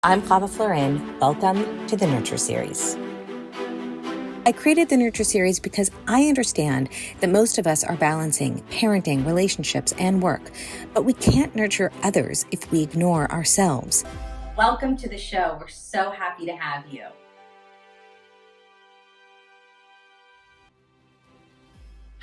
I'm Chava Florin. Welcome to the Nurture Series. I created the Nurture Series because I understand that most of us are balancing parenting, relationships, and work, but we can't nurture others if we ignore ourselves. Welcome to the show. We're so happy to have you.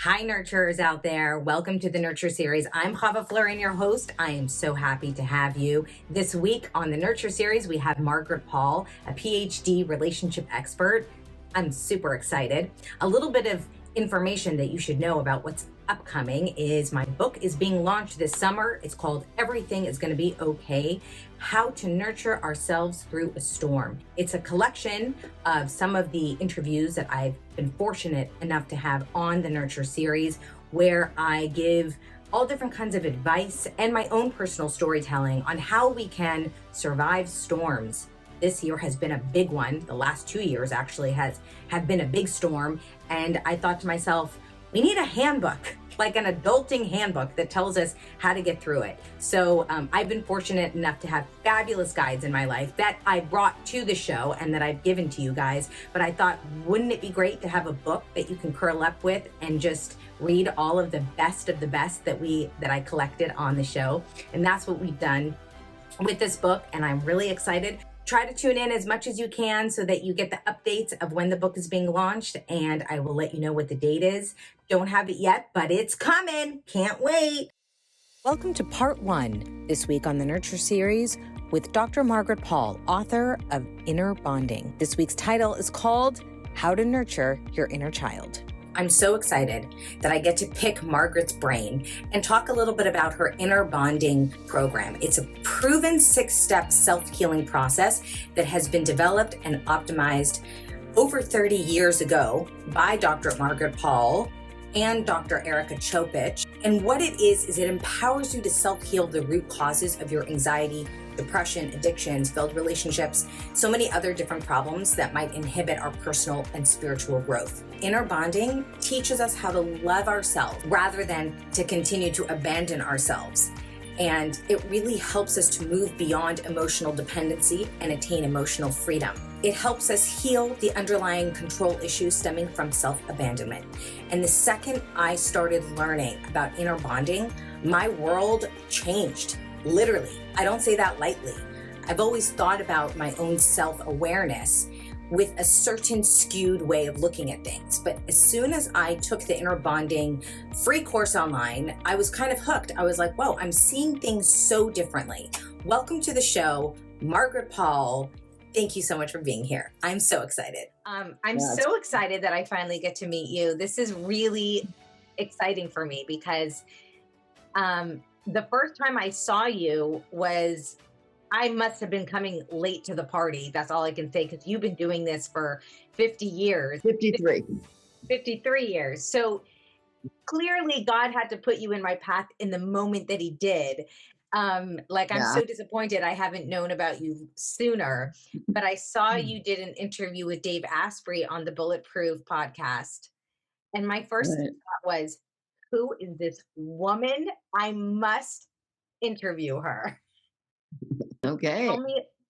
Hi, nurturers out there. Welcome to the Nurture Series. I'm Chava Florin, your host. I am so happy to have you. This week on the Nurture Series, we have Margaret Paul, a PhD relationship expert. I'm super excited. A little bit of information that you should know about what's upcoming is my book is being launched this summer. It's called Everything is Going to Be Okay: How to Nurture Ourselves Through a Storm. It's a collection of some of the interviews that I've been fortunate enough to have on the Nurture Series, where I give all different kinds of advice and my own personal storytelling on how we can survive storms. This year has been a big one. The last 2 years actually have been a big storm. And I thought to myself, we need a handbook, like an adulting handbook that tells us how to get through it. So I've been fortunate enough to have fabulous guides in my life that I brought to the show and that I've given to you guys. But I thought, wouldn't it be great to have a book that you can curl up with and just read all of the best that I collected on the show? And that's what we've done with this book. And I'm really excited. Try to tune in as much as you can so that you get the updates of when the book is being launched, and I will let you know what the date is. Don't have it yet, but it's coming. Can't wait. Welcome to part 1 this week on the Nurture Series with Dr. Margaret Paul, author of Inner Bonding. This week's title is called How to Nurture Your Inner Child. I'm so excited that I get to pick Margaret's brain and talk a little bit about her Inner Bonding program. It's a proven 6-step self-healing process that has been developed and optimized over 30 years ago by Dr. Margaret Paul and Dr. Erica Chopich. And what it is it empowers you to self-heal the root causes of your anxiety, depression, addictions, failed relationships, so many other different problems that might inhibit our personal and spiritual growth. Inner Bonding teaches us how to love ourselves rather than to continue to abandon ourselves. And it really helps us to move beyond emotional dependency and attain emotional freedom. It helps us heal the underlying control issues stemming from self-abandonment. And the second I started learning about inner bonding, my world changed. Literally. I don't say that lightly. I've always thought about my own self-awareness with a certain skewed way of looking at things. But as soon as I took the Inner Bonding free course online, I was kind of hooked. I was like, whoa, I'm seeing things so differently. Welcome to the show, Margaret Paul. Thank you so much for being here. I'm so excited. I'm so excited that I finally get to meet you. This is really exciting for me because the first time I saw you was, I must have been coming late to the party. That's all I can say, because you've been doing this for 50 years. 53 years. So clearly God had to put you in my path in the moment that he did. I'm so disappointed I haven't known about you sooner, but I saw you did an interview with Dave Asprey on the Bulletproof podcast. And my first thought was, who is this woman? I must interview her. Okay.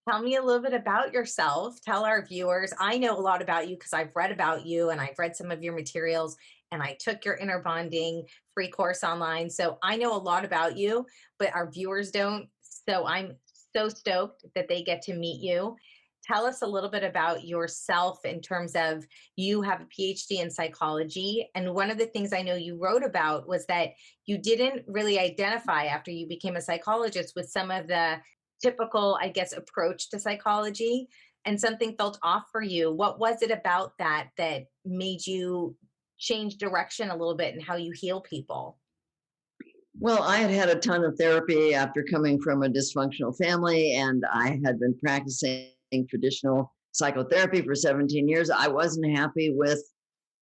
Tell me a little bit about yourself. Tell our viewers. I know a lot about you because I've read about you and I've read some of your materials and I took your Inner Bonding free course online. So I know a lot about you, but our viewers don't. So I'm so stoked that they get to meet you. Tell us a little bit about yourself in terms of, you have a PhD in psychology. And one of the things I know you wrote about was that you didn't really identify after you became a psychologist with some of the typical, I guess, approach to psychology, and something felt off for you. What was it about that made you change direction a little bit in how you heal people? Well, I had a ton of therapy after coming from a dysfunctional family, and I had been practicing traditional psychotherapy for 17 years. I wasn't happy with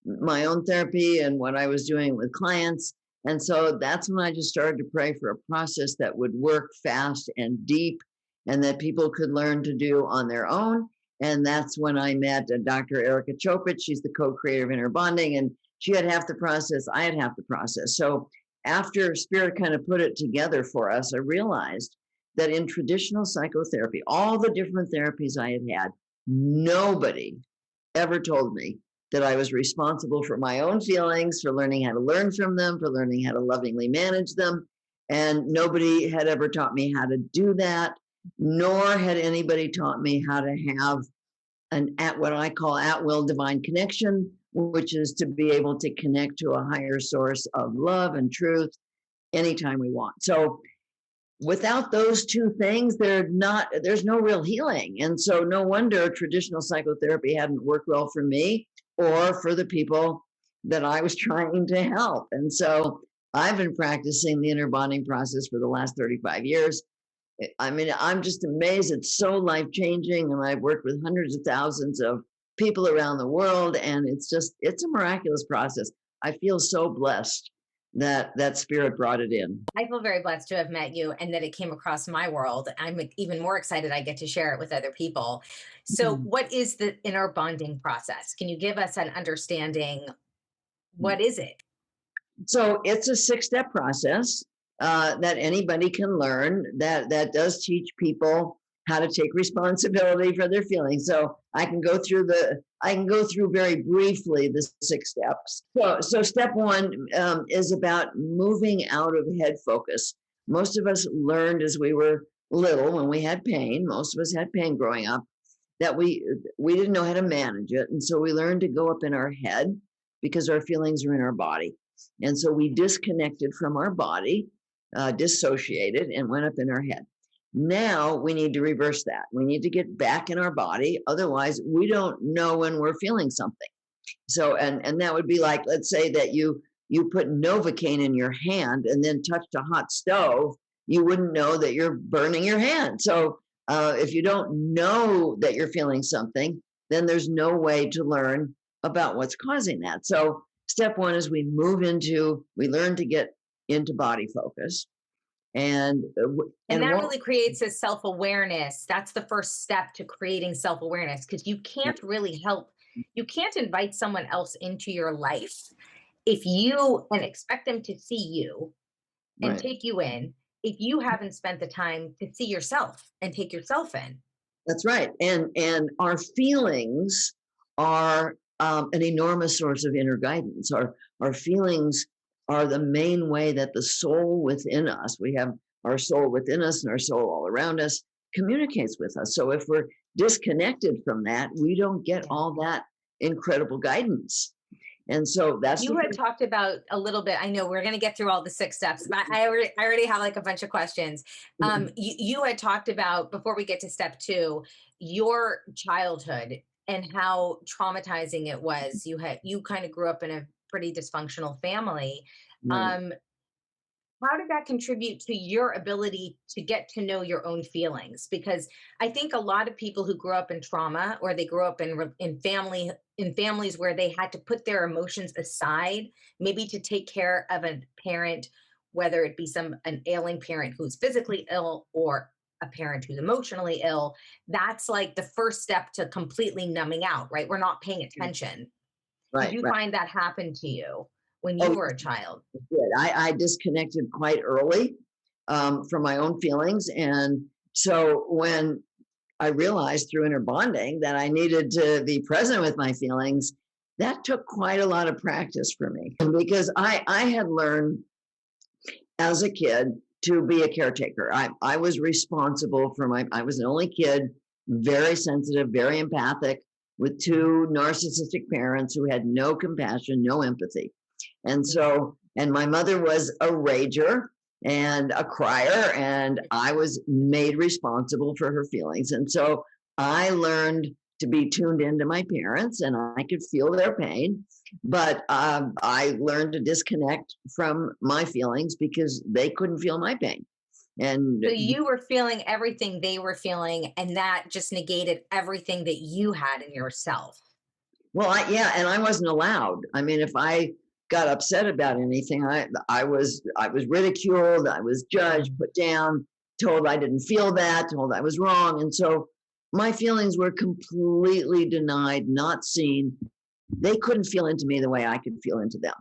my own therapy and what I was doing with clients. And so that's when I just started to pray for a process that would work fast and deep and that people could learn to do on their own. And that's when I met Dr. Erica Chopich. She's the co-creator of Inner Bonding, and she had half the process, I had half the process. So after Spirit kind of put it together for us, I realized that in traditional psychotherapy, all the different therapies I had, nobody ever told me that I was responsible for my own feelings, for learning how to learn from them, for learning how to lovingly manage them. And nobody had ever taught me how to do that, nor had anybody taught me how to have what I call at will divine connection, which is to be able to connect to a higher source of love and truth anytime we want. So without those two things, there's no real healing. And so no wonder traditional psychotherapy hadn't worked well for me or for the people that I was trying to help. And so I've been practicing the inner bonding process for the last 35 years. I mean, I'm just amazed. It's so life-changing. And I've worked with hundreds of thousands of people around the world. And it's a miraculous process. I feel so blessed that spirit brought it in. I feel very blessed to have met you and that it came across my world. I'm even more excited I get to share it with other people. So what is the inner bonding process? Can you give us an understanding? What is it? So it's a 6-step process that anybody can learn that does teach people how to take responsibility for their feelings. So I can go through very briefly the 6 steps. So step 1 is about moving out of head focus. Most of us learned as we were little, when we had pain, most of us had pain growing up, that we didn't know how to manage it. And so we learned to go up in our head because our feelings are in our body. And so we disconnected from our body, dissociated, and went up in our head. Now we need to reverse that. We need to get back in our body. Otherwise, we don't know when we're feeling something. So, and that would be like, let's say that you put Novocaine in your hand and then touched a hot stove, you wouldn't know that you're burning your hand. So if you don't know that you're feeling something, then there's no way to learn about what's causing that. So step 1 is we learn to get into body focus. And that really creates a self-awareness. That's the first step to creating self-awareness, because you can't really you can't invite someone else into your life and expect them to see you and take you in if you haven't spent the time to see yourself and take yourself in. That's right. And our feelings are an enormous source of inner guidance. Our feelings are the main way that the soul within us, we have our soul within us and our soul all around us, communicates with us. So if we're disconnected from that, we don't get all that incredible guidance. And so that's you had talked about a little bit. I know we're going to get through all the 6 steps, but I already have like a bunch of questions. You had talked about, before we get to step 2, your childhood and how traumatizing it was. You kind of grew up in a pretty dysfunctional family. How did that contribute to your ability to get to know your own feelings? Because I think a lot of people who grew up in trauma, or they grew up in families where they had to put their emotions aside, maybe to take care of a parent, whether it be an ailing parent who's physically ill or a parent who's emotionally ill, that's like the first step to completely numbing out, right? We're not paying attention. Did you find that happened to you when you were a child? I disconnected quite early from my own feelings. And so when I realized through inner bonding that I needed to be present with my feelings, that took quite a lot of practice for me, because I had learned as a kid to be a caretaker. I was responsible for I was an only kid, very sensitive, very empathic, with 2 narcissistic parents who had no compassion, no empathy. And so, and my mother was a rager and a crier, and I was made responsible for her feelings. And so I learned to be tuned into my parents, and I could feel their pain, but I learned to disconnect from my feelings because they couldn't feel my pain. And so you were feeling everything they were feeling, and that just negated everything that you had in yourself. Well, and I wasn't allowed. I mean, if I got upset about anything, I was ridiculed, I was judged, put down, told I didn't feel that, told I was wrong. And so my feelings were completely denied, not seen. They couldn't feel into me the way I could feel into them.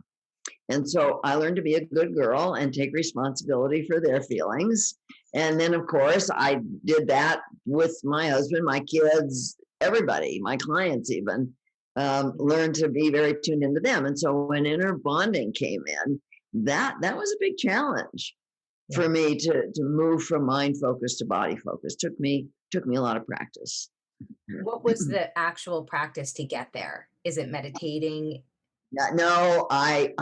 And so I learned to be a good girl and take responsibility for their feelings. And then, of course, I did that with my husband, my kids, everybody, my clients even, learned to be very tuned into them. And so when inner bonding came in, that was a big challenge for me to move from mind focus to body focus. Took me a lot of practice. What was the actual practice to get there? Is it meditating? Yeah, no, I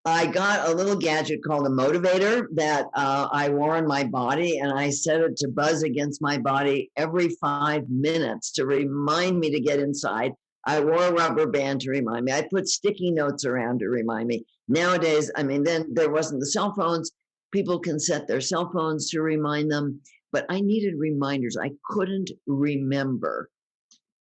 got a little gadget called a motivator that I wore on my body, and I set it to buzz against my body every 5 minutes to remind me to get inside. I wore a rubber band to remind me. I put sticky notes around to remind me. Nowadays, I mean, then there wasn't the cell phones. People can set their cell phones to remind them, but I needed reminders. I couldn't remember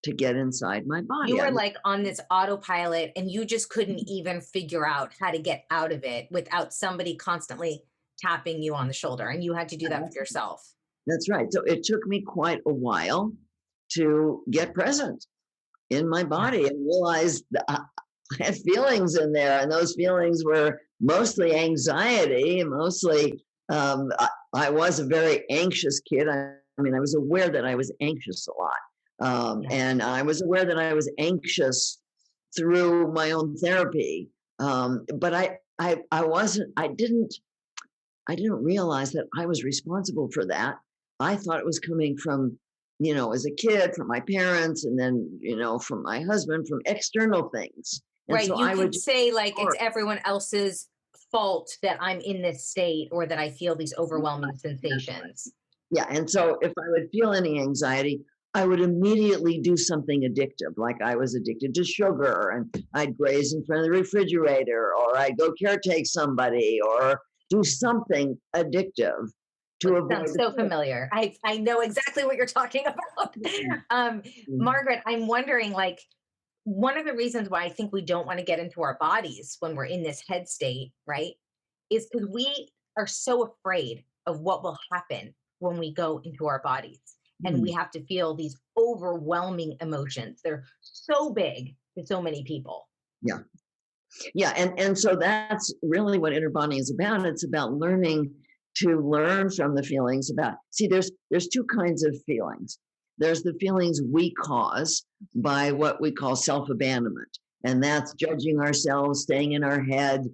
to get inside my body. You were like on this autopilot and you just couldn't even figure out how to get out of it without somebody constantly tapping you on the shoulder. And you had to do that for yourself. That's right. So it took me quite a while to get present in my body and realize that I had feelings in there, and those feelings were mostly anxiety, mostly. I was a very anxious kid. I mean, I was aware that I was anxious a lot, and I was aware that I was anxious through my own therapy. But I wasn't. I didn't realize that I was responsible for that. I thought it was coming from, as a kid, from my parents, and then, from my husband, from external things. And Right. so You I could would, say, like, it's everyone else's fault that I'm in this state or that I feel these overwhelming sensations. yeah. And so if I would feel any anxiety, I would immediately do something addictive, like I was addicted to sugar, and I'd graze in front of the refrigerator, or I'd go caretake somebody, or do something addictive to It avoid sounds the so pain. familiar. I know exactly what you're talking about. Margaret, I'm wondering, like, one of the reasons why I think we don't want to get into our bodies when we're in this head state, right, is because we are so afraid of what will happen when we go into our bodies. And we Mm. have to feel these overwhelming emotions. They're so big to so many people. Yeah. Yeah, and so that's really what inner bonding is about. It's about learning to learn from the feelings about. See, there's two kinds of feelings. There's the feelings we cause by what we call self-abandonment, and that's judging ourselves, staying in our head,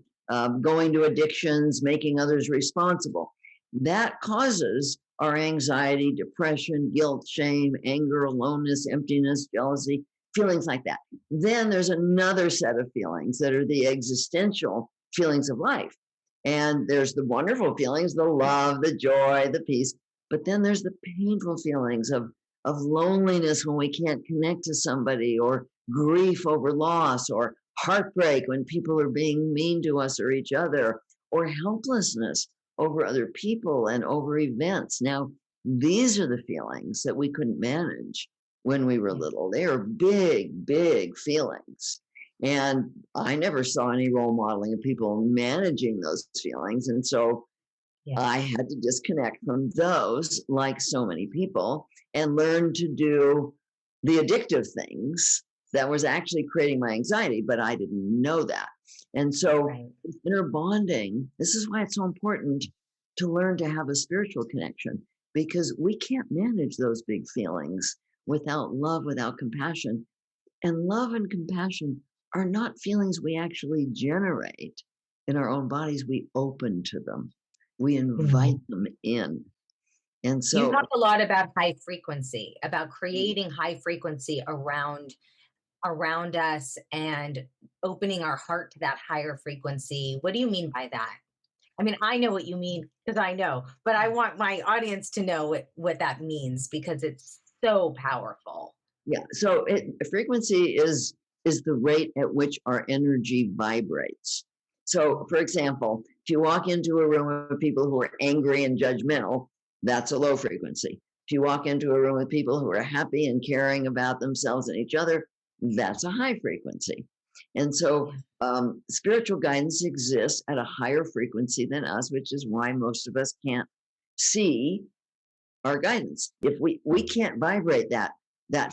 going to addictions, making others responsible. That causes our anxiety, depression, guilt, shame, anger, aloneness, emptiness, jealousy, feelings like that. Then there's another set of feelings that are the existential feelings of life. And there's the wonderful feelings, the love, the joy, the peace. But then there's the painful feelings of loneliness when we can't connect to somebody, or grief over loss, or heartbreak when people are being mean to us or each other, or helplessness over other people and over events. Now, these are the feelings that we couldn't manage when we were little. They are big, big feelings. And I never saw any role modeling of people managing those feelings. And so Yeah. I had to disconnect from those, like so many people, and learn to do the addictive things that was actually creating my anxiety, but I didn't know that. And so Right. inner bonding, this is why it's so important to learn to have a spiritual connection, because we can't manage those big feelings without love, without compassion. And love and compassion are not feelings we actually generate in our own bodies. We open to them, we invite them in. And You so, talk a lot about high frequency, about creating high frequency around us and opening our heart to that higher frequency. What do you mean by that? I mean, I know what you mean because I know, but I want my audience to know what that means because it's so powerful. yeah, so frequency is the rate at which our energy vibrates. So, for example, if you walk into a room with people who are angry and judgmental, that's a low frequency. If you walk into a room with people who are happy and caring about themselves and each other, that's a high frequency. And so, Yeah. spiritual guidance exists at a higher frequency than us, which is why most of us can't see our guidance. If we can't vibrate that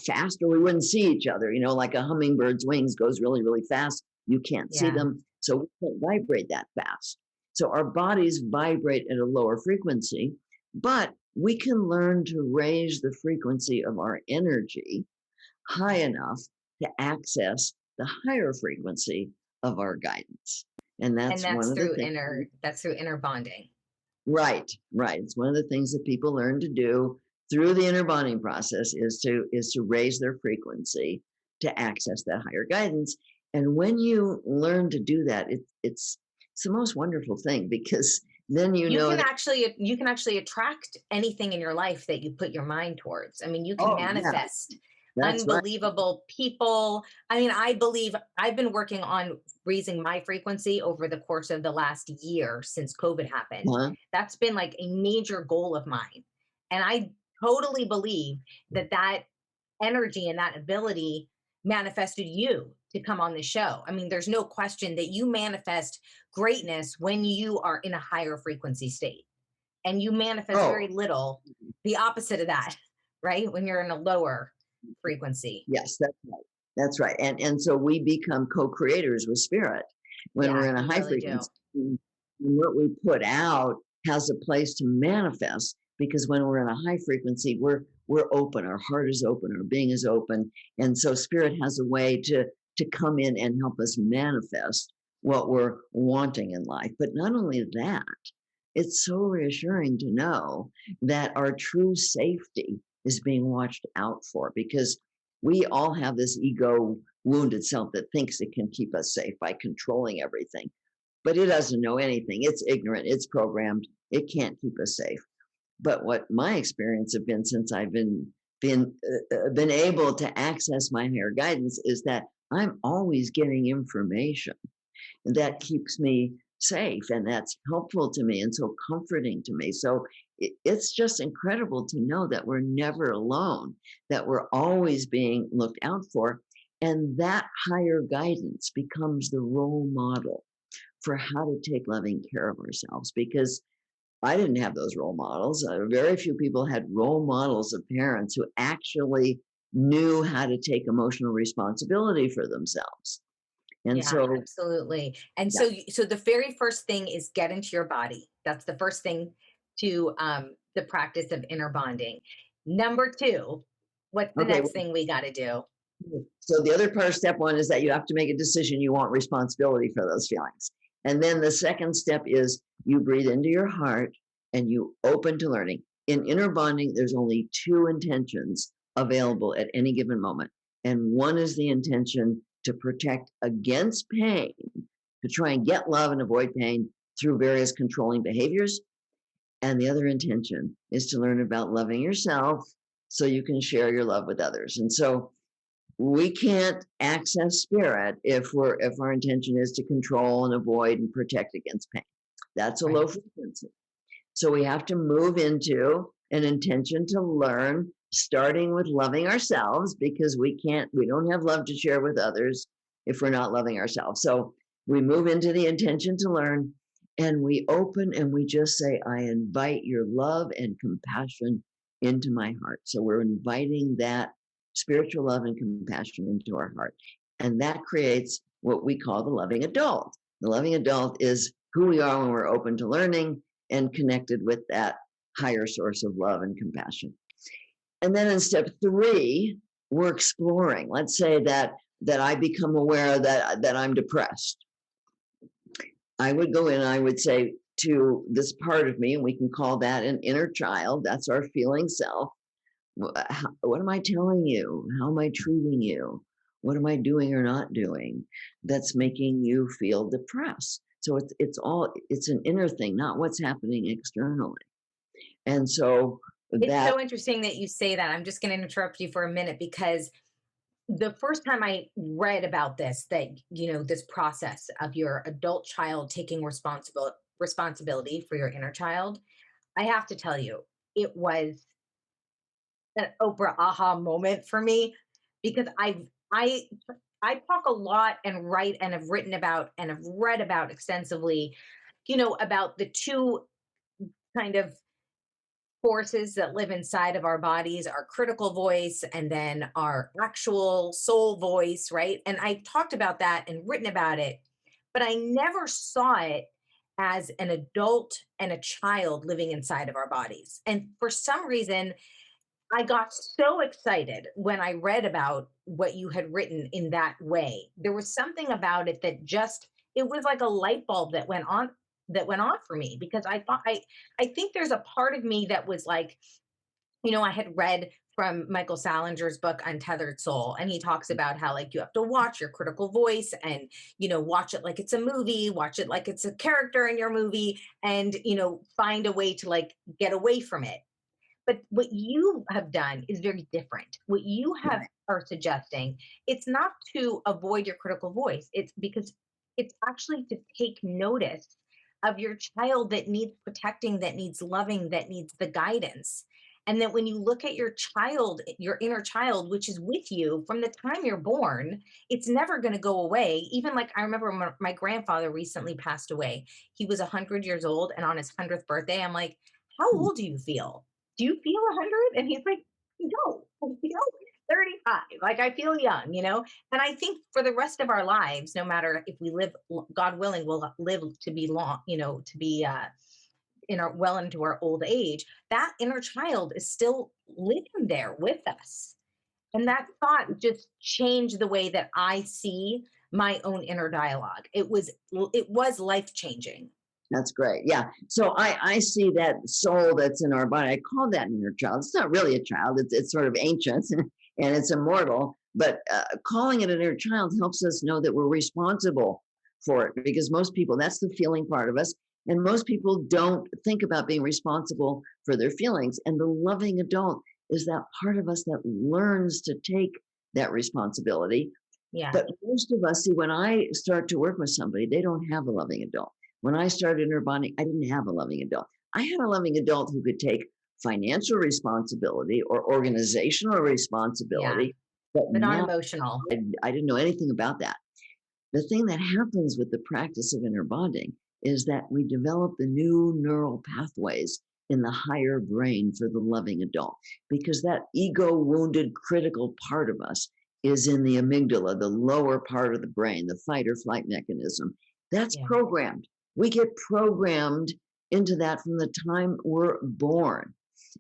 fast, or we wouldn't see each other. Like a hummingbird's wings goes really, really fast. You can't see Yeah. them. So we can't vibrate that fast. So our bodies vibrate at a lower frequency, but we can learn to raise the frequency of our energy high enough to access the higher frequency of our guidance. And And that's one of the things. that's through inner bonding. Right, right. It's one of the things that people learn to do through the inner bonding process is to raise their frequency to access that higher guidance. And when you learn to do that, it's the most wonderful thing because then you know that, You can actually attract anything in your life that you put your mind towards. I mean, you can oh yeah, manifest that's right. unbelievable people. I mean, I believe I've been working on raising my frequency over the course of the last year since COVID happened. Huh? That's been like a major goal of mine. And I totally believe that that energy and that ability manifested you to come on the show. I mean, there's no question that you manifest greatness when you are in a higher frequency state, and you manifest Oh, very little the opposite of that, right? When you're in a lower frequency. yes, that's right. That's right. And so we become co-creators with spirit when we're Yeah, in a you high really do. frequency. And what we put out has a place to manifest because when we're in a high frequency, we're open, our heart is open, our being is open. And so spirit has a way to come in and help us manifest what we're wanting in life. But not only that, it's so reassuring to know that our true safety is being watched out for because we all have this ego wounded self that thinks it can keep us safe by controlling everything. But it doesn't know anything. It's ignorant, it's programmed, it can't keep us safe. But what my experience have been since I've been able to access my higher guidance is that I'm always getting information that keeps me safe and that's helpful to me and so comforting to me. So it's just incredible to know that we're never alone, that we're always being looked out for. And that higher guidance becomes the role model for how to take loving care of ourselves because I didn't have those role models. Very few people had role models of parents who actually knew how to take emotional responsibility for themselves. And Yeah, so, absolutely. And yeah, so the very first thing is get into your body. That's the first thing to the practice of inner bonding. Number two, what's the okay. next thing we got to do? So the other part of step one is that you have to make a decision you want responsibility for those feelings. And then the second step is you breathe into your heart and you open to learning. In inner bonding, there's only two intentions available at any given moment. And one is the intention to protect against pain, to try and get love and avoid pain through various controlling behaviors. And the other intention is to learn about loving yourself so you can share your love with others. And so we can't access spirit if our intention is to control and avoid and protect against pain. That's a low Right. frequency. So we have to move into an intention to learn, starting with loving ourselves, because we don't have love to share with others if we're not loving ourselves. So we move into the intention to learn and we open and we just say, I invite your love and compassion into my heart. So we're inviting that spiritual love and compassion into our heart. And that creates what we call the loving adult. The loving adult is who we are when we're open to learning and connected with that higher source of love and compassion. And then in step three, we're exploring. Let's say that I become aware that I'm depressed. I would go in, I would say to this part of me, and we can call that an inner child, that's our feeling self. What am I telling you? How am I treating you? What am I doing or not doing that's making you feel depressed? So it's an inner thing, not what's happening externally. And so It's that so interesting that you say that. I'm just going to interrupt you for a minute because the first time I read about this, that, this process of your adult child taking responsibility for your inner child, I have to tell you, it was an Oprah aha moment for me because I I talk a lot and write and have written about and have read about extensively, about the two kind of forces that live inside of our bodies, our critical voice and then our actual soul voice, right? And I've talked about that and written about it. but I never saw it as an adult and a child living inside of our bodies. And for some reason, I got so excited when I read about what you had written in that way. There was something about it that just, it was like a light bulb that went on for me, because I think there's a part of me that was like, I had read from Michael Salinger's book Untethered Soul, and he talks about how, like, you have to watch your critical voice and, watch it like it's a movie, watch it like it's a character in your movie, and, find a way to, like, get away from it. But what you have done is very different. What you have are suggesting, it's not to avoid your critical voice. It's because it's actually to take notice of your child that needs protecting, that needs loving, that needs the guidance. And that when you look at your child, your inner child, which is with you from the time you're born, it's never going to go away. Even like I remember my grandfather recently passed away. He was 100 years old. And on his 100th birthday, I'm like, how old do you feel? Do you feel 100? And he's like, no, 35. Like, I feel young. And I think for the rest of our lives, no matter if we live, God willing, we'll live to be long, to be in our well into our old age, that inner child is still living there with us. And that thought just changed the way that I see my own inner dialogue. It was life changing. That's great. Yeah. So I see that soul that's in our body. I call that inner child. It's not really a child. It's sort of ancient and it's immortal. But calling it an inner child helps us know that we're responsible for it, because most people, that's the feeling part of us. And most people don't think about being responsible for their feelings. And the loving adult is that part of us that learns to take that responsibility. Yeah. But most of us, see, when I start to work with somebody, they don't have a loving adult. When I started inner bonding, I didn't have a loving adult. I had a loving adult who could take financial responsibility or organizational Yeah. responsibility, but But not not, emotional. I didn't know anything about that. The thing that happens with the practice of inner bonding is that we develop the new neural pathways in the higher brain for the loving adult, because that ego wounded critical part of us is in the amygdala, the lower part of the brain, the fight or flight mechanism. That's Yeah. programmed. We get programmed into that from the time we're born.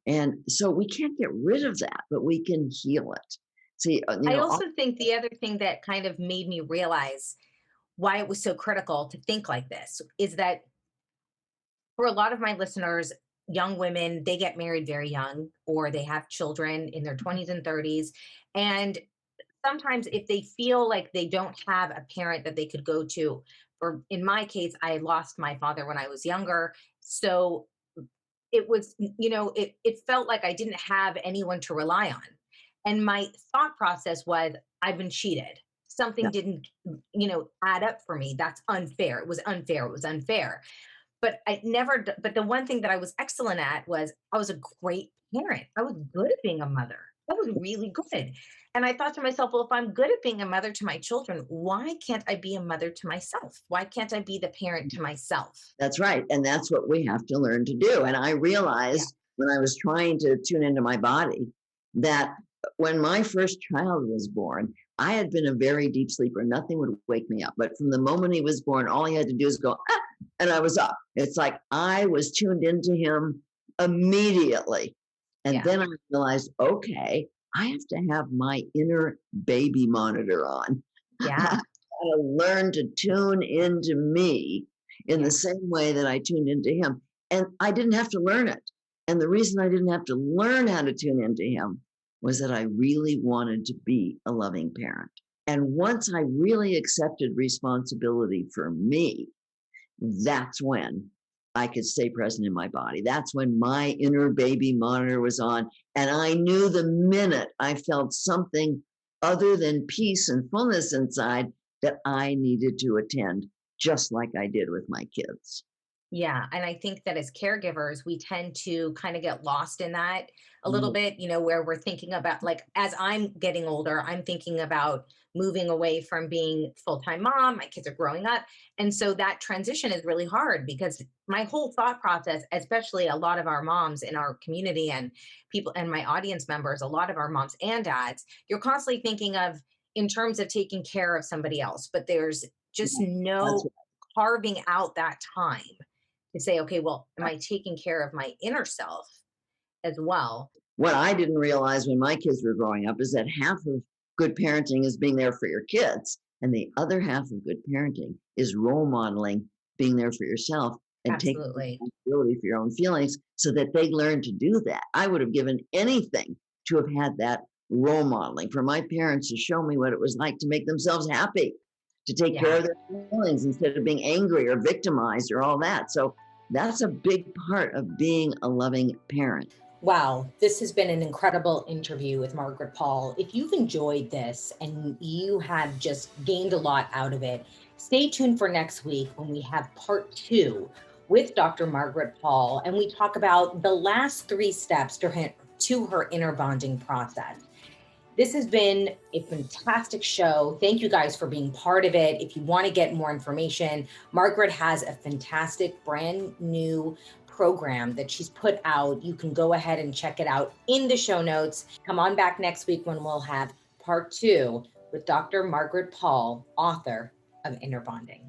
And so we can't get rid of that, but we can heal it. See, I also think the other thing that kind of made me realize why it was so critical to think like this is that for a lot of my listeners, young women, they get married very young, or they have children in their 20s and 30s. And sometimes if they feel like they don't have a parent that they could go to, or in my case, I lost my father when I was younger. So it was, it felt like I didn't have anyone to rely on. And my thought process was, I've been cheated. yeah, Something didn't, add up for me. That's unfair. It was unfair. It was unfair. But but the one thing that I was excellent at was I was a great parent. I was good at being a mother. I was really good. And I thought to myself, well, if I'm good at being a mother to my children, why can't I be a mother to myself? Why can't I be the parent to myself? that's right. And that's what we have to learn to do. And I Yeah. realized when I was trying to tune into my body that when my first child was born, I had been a very deep sleeper. Nothing would wake me up. But from the moment he was born, all he had to do is go, ah, and I was up. It's like I was tuned into him immediately. And Yeah. then I realized, okay, I have to have my inner baby monitor on. I Yeah. gotta learn to tune into me in the Yeah. same way that I tuned into him. And I didn't have to learn it. And the reason I didn't have to learn how to tune into him was that I really wanted to be a loving parent. And once I really accepted responsibility for me, that's when I could stay present in my body. That's when my inner baby monitor was on. And I knew the minute I felt something other than peace and fullness inside that I needed to attend, just like I did with my kids. Yeah. And I think that as caregivers, we tend to kind of get lost in that a little Mm, bit, where we're thinking about, like, as I'm getting older, I'm thinking about moving away from being full-time mom. My kids are growing up. And so that transition is really hard, because my whole thought process, especially a lot of our moms in our community and people and my audience members, a lot of our moms and dads, you're constantly thinking of in terms of taking care of somebody else, but there's just yeah, that's no right. carving out that time to say, okay, well, am I taking care of my inner self as well? What I didn't realize when my kids were growing up is that half of good parenting is being there for your kids, and the other half of good parenting is role modeling, being there for yourself and taking Absolutely. responsibility for your own feelings so that they learn to do that. I would have given anything to have had that role modeling for my parents to show me what it was like to make themselves happy, to take care Yeah. of their feelings instead of being angry or victimized or all that. So that's a big part of being a loving parent. Wow, this has been an incredible interview with Margaret Paul. If you've enjoyed this and you have just gained a lot out of it, stay tuned for next week when we have part two with Dr. Margaret Paul, and we talk about the last three steps to her inner bonding process. This has been a fantastic show. Thank you guys for being part of it. If you want to get more information, Margaret has a fantastic brand new program that she's put out. You can go ahead and check it out in the show notes. Come on back next week when we'll have part two with Dr. Margaret Paul, author of Inner Bonding.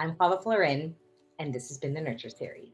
I'm Fava Florin, and this has been the Nurture Series.